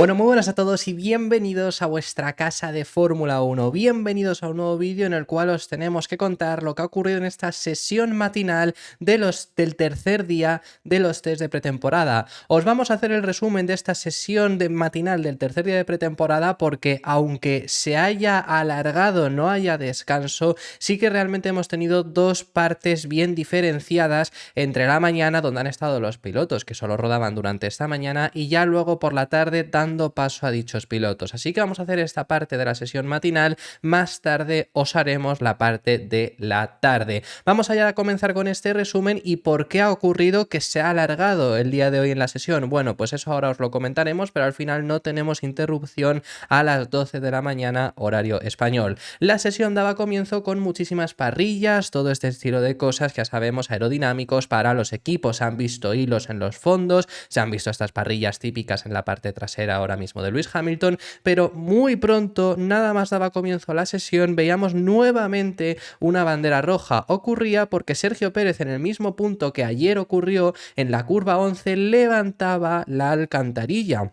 Bueno, muy buenas a todos y bienvenidos a vuestra casa de Fórmula 1. Bienvenidos a un nuevo vídeo en el cual os tenemos que contar lo que ha ocurrido en esta sesión matinal del tercer día de los test de pretemporada. Os vamos a hacer el resumen de esta sesión matinal del tercer día de pretemporada porque aunque se haya alargado, no haya descanso, sí que realmente hemos tenido dos partes bien diferenciadas entre la mañana, donde han estado los pilotos que solo rodaban durante esta mañana, y ya luego por la tarde dando paso a dichos pilotos. Así que vamos a hacer esta parte de la sesión matinal, más tarde os haremos la parte de la tarde. Vamos allá a comenzar con este resumen y por qué ha ocurrido que se ha alargado el día de hoy en la sesión. Bueno, pues eso ahora os lo comentaremos, pero al final no tenemos interrupción a las 12 de la mañana horario español. La sesión daba comienzo con muchísimas parrillas, todo este estilo de cosas que ya sabemos aerodinámicos para los equipos. Se han visto hilos en los fondos, se han visto estas parrillas típicas en la parte trasera ahora mismo de Lewis Hamilton, pero muy pronto, nada más daba comienzo a la sesión, veíamos nuevamente una bandera roja. Ocurría porque Sergio Pérez, en el mismo punto que ayer ocurrió en la curva 11, levantaba la alcantarilla,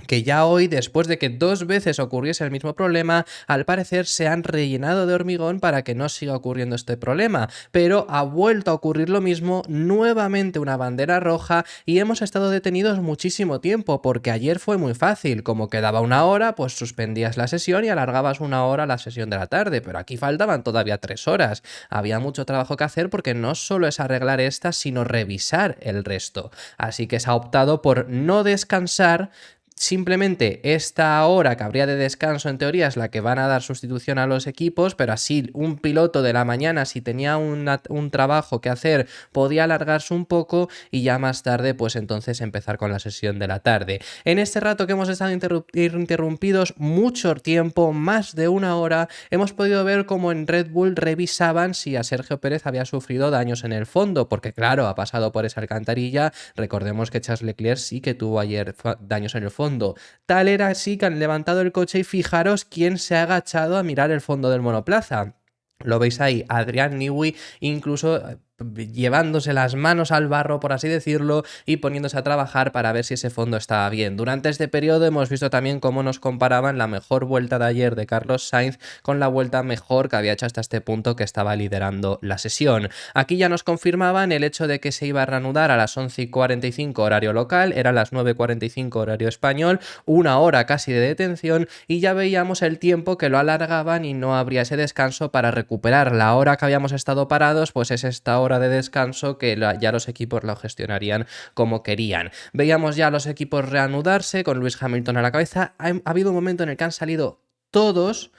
que ya hoy, después de que dos veces ocurriese el mismo problema, al parecer se han rellenado de hormigón para que no siga ocurriendo este problema, pero ha vuelto a ocurrir lo mismo, nuevamente una bandera roja, y hemos estado detenidos muchísimo tiempo, porque ayer fue muy fácil, como quedaba una hora, pues suspendías la sesión y alargabas una hora la sesión de la tarde, pero aquí faltaban todavía 3 horas, había mucho trabajo que hacer porque no solo es arreglar esta, sino revisar el resto, así que se ha optado por no descansar. Simplemente esta hora que habría de descanso en teoría es la que van a dar sustitución a los equipos, pero así un piloto de la mañana, si tenía un trabajo que hacer, podía alargarse un poco y ya más tarde pues entonces empezar con la sesión de la tarde. En este rato que hemos estado interrumpidos mucho tiempo, más de una hora, hemos podido ver cómo en Red Bull revisaban si a Sergio Pérez había sufrido daños en el fondo, porque claro, ha pasado por esa alcantarilla. Recordemos que Charles Leclerc sí que tuvo ayer daños en el fondo. Tal era así que han levantado el coche y fijaros quién se ha agachado a mirar el fondo del monoplaza. Lo veis ahí, Adrián Newey, incluso llevándose las manos al barro, por así decirlo, y poniéndose a trabajar para ver si ese fondo estaba bien. Durante este periodo hemos visto también cómo nos comparaban la mejor vuelta de ayer de Carlos Sainz con la vuelta mejor que había hecho hasta este punto, que estaba liderando la sesión. Aquí ya nos confirmaban el hecho de que se iba a reanudar a las 11:45 horario local, eran las 9:45 horario español, una hora casi de detención, y ya veíamos el tiempo que lo alargaban y no habría ese descanso para recuperar la hora que habíamos estado parados, pues es esta hora de descanso que ya los equipos lo gestionarían como querían. Veíamos ya a los equipos reanudarse con Lewis Hamilton a la cabeza. Ha habido un momento en el que han salido todos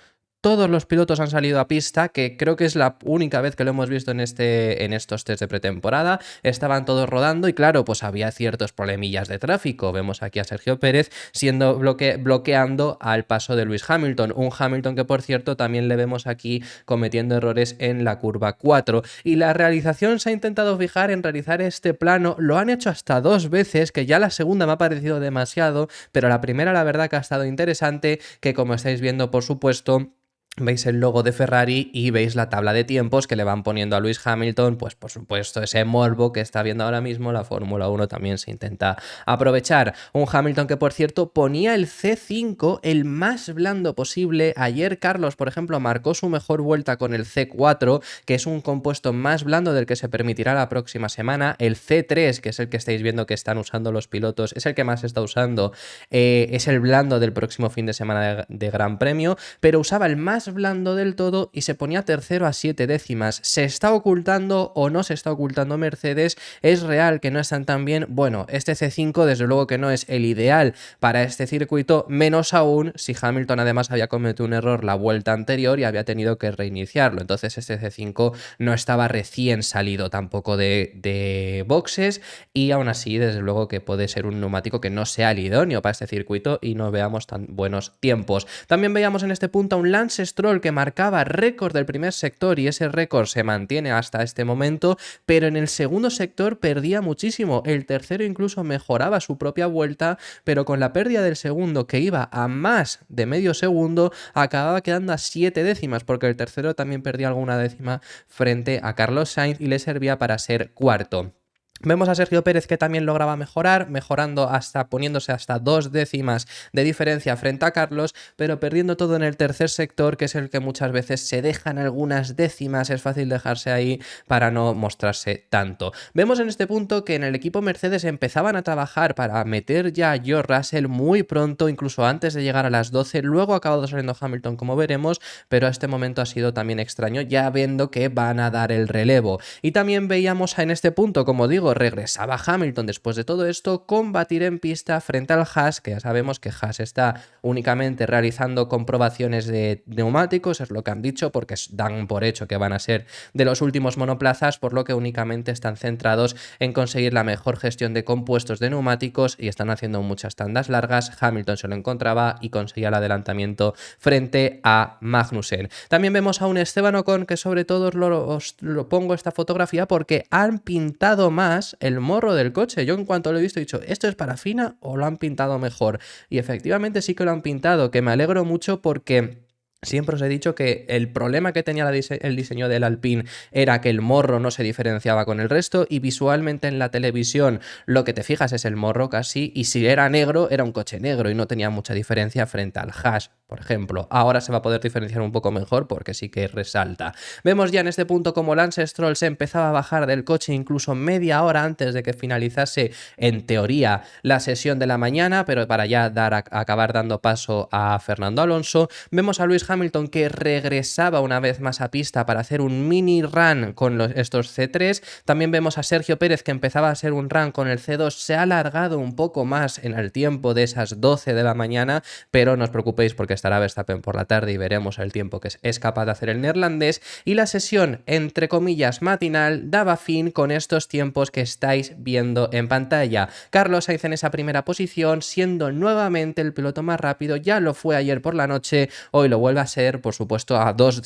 los pilotos han salido a pista, que creo que es la única vez que lo hemos visto en estos test de pretemporada. Estaban todos rodando y claro, pues había ciertos problemillas de tráfico. Vemos aquí a Sergio Pérez siendo bloqueando al paso de Lewis Hamilton. Un Hamilton que, por cierto, también le vemos aquí cometiendo errores en la curva 4. Y la realización se ha intentado fijar en realizar este plano. Lo han hecho hasta 2 veces, que ya la segunda me ha parecido demasiado, pero la primera la verdad que ha estado interesante, que como estáis viendo, por supuesto, veis el logo de Ferrari y veis la tabla de tiempos que le van poniendo a Lewis Hamilton, pues por supuesto ese morbo que está viendo ahora mismo la Fórmula 1 también se intenta aprovechar. Un Hamilton que, por cierto, ponía el C5 el más blando posible. Ayer Carlos, por ejemplo, marcó su mejor vuelta con el C4, que es un compuesto más blando del que se permitirá la próxima semana. El C3, que es el que estáis viendo que están usando los pilotos, es el que más se está usando, es el blando del próximo fin de semana de Gran Premio, pero usaba el más blando del todo y se ponía tercero a 7 décimas. ¿Se está ocultando o no se está ocultando Mercedes? ¿Es real que no están tan bien? Bueno, este C5 desde luego que no es el ideal para este circuito, menos aún si Hamilton además había cometido un error la vuelta anterior y había tenido que reiniciarlo. Entonces este C5 no estaba recién salido tampoco de boxes, y aún así desde luego que puede ser un neumático que no sea el idóneo para este circuito y no veamos tan buenos tiempos. También veíamos en este punto a un Lance Stroll que marcaba récord del primer sector, y ese récord se mantiene hasta este momento, pero en el segundo sector perdía muchísimo. El tercero incluso mejoraba su propia vuelta, pero con la pérdida del segundo, que iba a más de medio segundo, acababa quedando a 7 décimas, porque el tercero también perdía alguna décima frente a Carlos Sainz y le servía para ser cuarto. Vemos a Sergio Pérez que también lograba mejorar, mejorando hasta poniéndose hasta 2 décimas de diferencia frente a Carlos, pero perdiendo todo en el tercer sector, que es el que muchas veces se dejan algunas décimas, es fácil dejarse ahí para no mostrarse tanto. Vemos en este punto que en el equipo Mercedes empezaban a trabajar para meter ya a George Russell muy pronto, incluso antes de llegar a las 12, luego ha acabado saliendo Hamilton como veremos, pero a este momento ha sido también extraño, ya viendo que van a dar el relevo. Y también veíamos en este punto, como digo, regresaba Hamilton después de todo esto, combatir en pista frente al Haas, que ya sabemos que Haas está únicamente realizando comprobaciones de neumáticos, es lo que han dicho, porque dan por hecho que van a ser de los últimos monoplazas, por lo que únicamente están centrados en conseguir la mejor gestión de compuestos de neumáticos y están haciendo muchas tandas largas. Hamilton se lo encontraba y conseguía el adelantamiento frente a Magnussen. También vemos a un Esteban Ocon que sobre todo os lo pongo esta fotografía porque han pintado más el morro del coche. Yo en cuanto lo he visto he dicho, ¿esto es parafina o lo han pintado mejor? Y efectivamente sí que lo han pintado, que me alegro mucho porque siempre os he dicho que el problema que tenía el diseño del Alpine era que el morro no se diferenciaba con el resto y visualmente en la televisión lo que te fijas es el morro casi, y si era negro era un coche negro y no tenía mucha diferencia frente al Haas, por ejemplo. Ahora se va a poder diferenciar un poco mejor porque sí que resalta. Vemos ya en este punto como Lance Stroll se empezaba a bajar del coche incluso media hora antes de que finalizase en teoría la sesión de la mañana, pero para ya acabar dando paso a Fernando Alonso. Vemos a Lewis Hamilton que regresaba una vez más a pista para hacer un mini run con estos C3. También vemos a Sergio Pérez que empezaba a hacer un run con el C2, se ha alargado un poco más en el tiempo de esas 12 de la mañana, pero no os preocupéis porque estará Verstappen por la tarde y veremos el tiempo que es capaz de hacer el neerlandés. Y la sesión, entre comillas, matinal daba fin con estos tiempos que estáis viendo en pantalla. Carlos Sainz en esa primera posición, siendo nuevamente el piloto más rápido, ya lo fue ayer por la noche, hoy lo vuelve a ser, por supuesto, a dos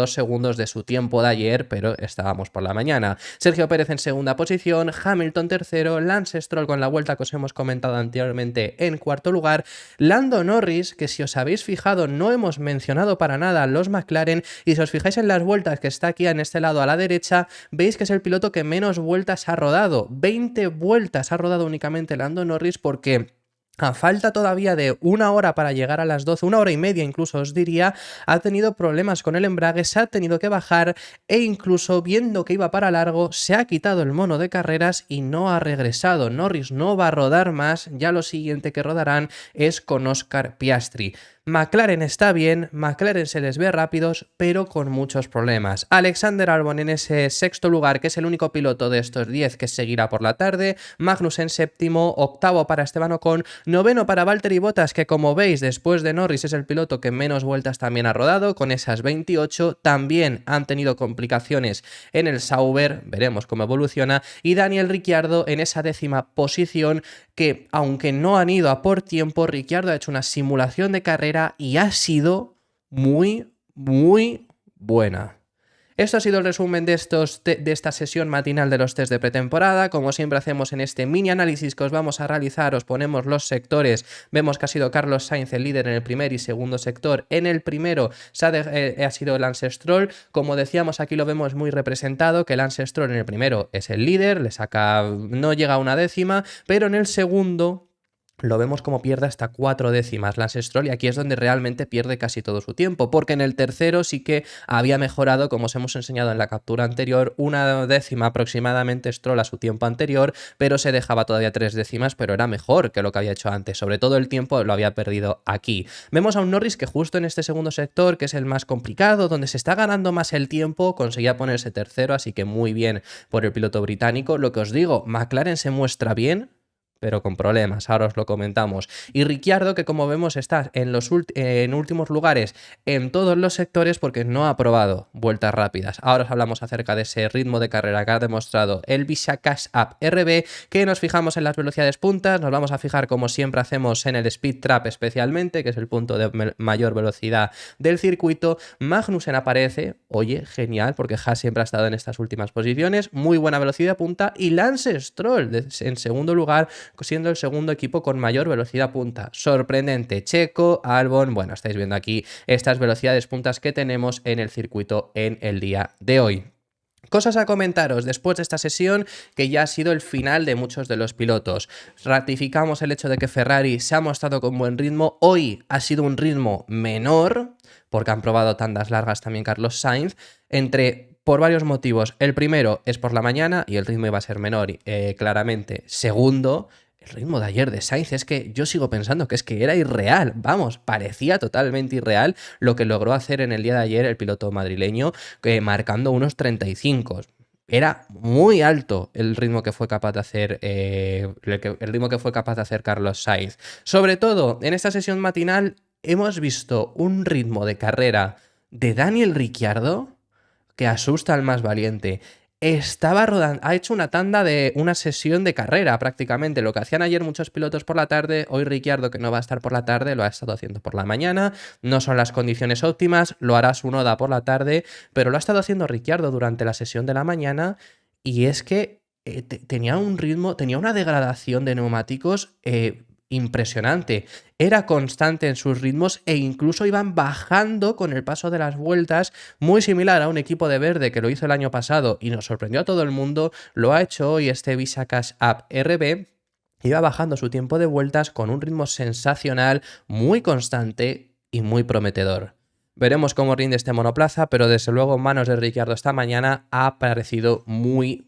segundos de su tiempo de ayer, pero estábamos por la mañana. Sergio Pérez en segunda posición, Hamilton tercero, Lance Stroll con la vuelta que os hemos comentado anteriormente en cuarto lugar, Lando Norris, que si os habéis fijado no hemos mencionado para nada los McLaren, y si os fijáis en las vueltas que está aquí en este lado a la derecha, veis que es el piloto que menos vueltas ha rodado, 20 vueltas ha rodado únicamente Lando Norris, porque a falta todavía de una hora para llegar a las 12, una hora y media incluso os diría, ha tenido problemas con el embrague, se ha tenido que bajar e incluso viendo que iba para largo se ha quitado el mono de carreras y no ha regresado. Norris no va a rodar más, ya lo siguiente que rodarán es con Oscar Piastri. McLaren está bien, McLaren se les ve rápidos, pero con muchos problemas. Alexander Albon en ese sexto lugar, que es el único piloto de estos 10 que seguirá por la tarde. Magnussen séptimo, octavo para Esteban Ocon, noveno para Valtteri Bottas, que como veis, después de Norris es el piloto que menos vueltas también ha rodado, con esas 28. También han tenido complicaciones en el Sauber, veremos cómo evoluciona. Y Daniel Ricciardo en esa décima posición, que aunque no han ido a por tiempo, Ricciardo ha hecho una simulación de carrera y ha sido muy buena. Esto ha sido el resumen de esta sesión matinal de los test de pretemporada. Como siempre hacemos en este mini análisis que os vamos a realizar, os ponemos los sectores. Vemos que ha sido Carlos Sainz el líder en el primer y segundo sector. En el primero ha sido Lance Stroll. Como decíamos, aquí lo vemos muy representado, que Lance Stroll en el primero es el líder, no llega a una décima, pero en el segundo lo vemos como pierde hasta 4 décimas Lance Stroll, y aquí es donde realmente pierde casi todo su tiempo, porque en el tercero sí que había mejorado, como os hemos enseñado en la captura anterior, 1 décima aproximadamente Stroll a su tiempo anterior, pero se dejaba todavía 3 décimas, pero era mejor que lo que había hecho antes, sobre todo el tiempo lo había perdido aquí. Vemos a un Norris que justo en este segundo sector, que es el más complicado, donde se está ganando más el tiempo, conseguía ponerse tercero, así que muy bien por el piloto británico. Lo que os digo, McLaren se muestra bien, pero con problemas, ahora os lo comentamos. Y Ricciardo, que como vemos está en últimos lugares en todos los sectores porque no ha probado vueltas rápidas. Ahora os hablamos acerca de ese ritmo de carrera que ha demostrado el Visa Cash App RB, que nos fijamos en las velocidades puntas, nos vamos a fijar como siempre hacemos en el Speed Trap especialmente, que es el punto de mayor velocidad del circuito. Magnussen aparece, oye, genial, porque Haas siempre ha estado en estas últimas posiciones, muy buena velocidad punta, y Lance Stroll en segundo lugar, siendo el segundo equipo con mayor velocidad punta. Sorprendente. Checo, Albon, bueno, estáis viendo aquí estas velocidades puntas que tenemos en el circuito en el día de hoy. Cosas a comentaros después de esta sesión, que ya ha sido el final de muchos de los pilotos. Ratificamos el hecho de que Ferrari se ha mostrado con buen ritmo. Hoy ha sido un ritmo menor, porque han probado tandas largas también Carlos Sainz, por varios motivos. El primero es por la mañana y el ritmo iba a ser menor, claramente. Segundo, el ritmo de ayer de Sainz, es que yo sigo pensando que es que era irreal, vamos, parecía totalmente irreal lo que logró hacer en el día de ayer el piloto madrileño, marcando unos 35. Era muy alto el ritmo que fue capaz de hacer Carlos Sainz. Sobre todo, en esta sesión matinal hemos visto un ritmo de carrera de Daniel Ricciardo que asusta al más valiente. Estaba rodando, ha hecho una sesión de carrera prácticamente. Lo que hacían ayer muchos pilotos por la tarde, hoy Ricciardo, que no va a estar por la tarde, lo ha estado haciendo por la mañana. No son las condiciones óptimas, lo hará Tsunoda por la tarde, pero lo ha estado haciendo Ricciardo durante la sesión de la mañana. Y es que tenía un ritmo, tenía una degradación de neumáticos impresionante. Era constante en sus ritmos e incluso iban bajando con el paso de las vueltas, muy similar a un equipo de verde que lo hizo el año pasado y nos sorprendió a todo el mundo. Lo ha hecho hoy este Visa Cash App RB. Iba bajando su tiempo de vueltas con un ritmo sensacional, muy constante y muy prometedor. Veremos cómo rinde este monoplaza, pero desde luego en manos de Ricciardo esta mañana ha parecido muy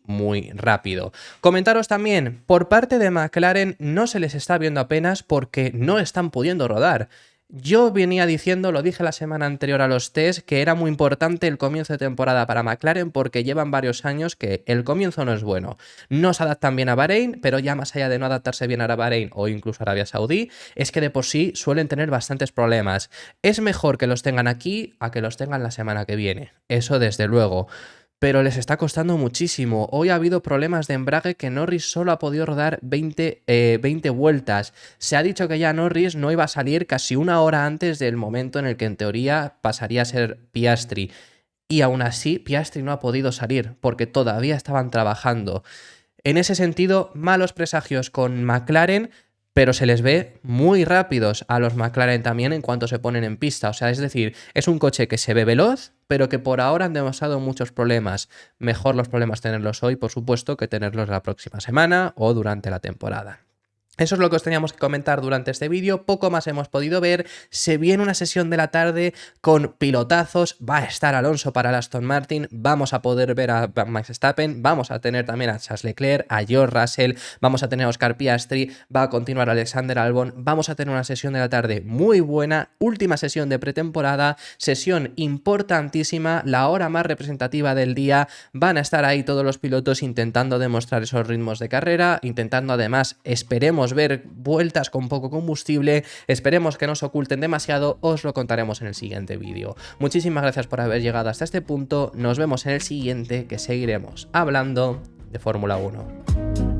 rápido. Comentaros también, por parte de McLaren no se les está viendo apenas porque no están pudiendo rodar. Yo venía diciendo, lo dije la semana anterior a los test, que era muy importante el comienzo de temporada para McLaren porque llevan varios años que el comienzo no es bueno. No se adaptan bien a Bahrein, pero ya más allá de no adaptarse bien a Bahrein o incluso a Arabia Saudí, es que de por sí suelen tener bastantes problemas. Es mejor que los tengan aquí a que los tengan la semana que viene. Eso desde luego. Pero les está costando muchísimo. Hoy ha habido problemas de embrague que Norris solo ha podido rodar 20 vueltas. Se ha dicho que ya Norris no iba a salir casi una hora antes del momento en el que en teoría pasaría a ser Piastri. Y aún así Piastri no ha podido salir porque todavía estaban trabajando. En ese sentido, malos presagios con McLaren, pero se les ve muy rápidos a los McLaren también en cuanto se ponen en pista. O sea, es decir, es un coche que se ve veloz, pero que por ahora han demostrado muchos problemas. Mejor los problemas tenerlos hoy, por supuesto, que tenerlos la próxima semana o durante la temporada. Eso es lo que os teníamos que comentar durante este vídeo, poco más hemos podido ver. Se viene una sesión de la tarde con pilotazos, va a estar Alonso para el Aston Martin, vamos a poder ver a Max Verstappen, vamos a tener también a Charles Leclerc, a George Russell, vamos a tener a Oscar Piastri, va a continuar Alexander Albon, vamos a tener una sesión de la tarde muy buena, última sesión de pretemporada, sesión importantísima, la hora más representativa del día, van a estar ahí todos los pilotos intentando demostrar esos ritmos de carrera, intentando además, esperemos ver vueltas con poco combustible, esperemos que no se oculten demasiado, os lo contaremos en el siguiente vídeo. Muchísimas gracias por haber llegado hasta este punto, nos vemos en el siguiente que seguiremos hablando de Fórmula 1.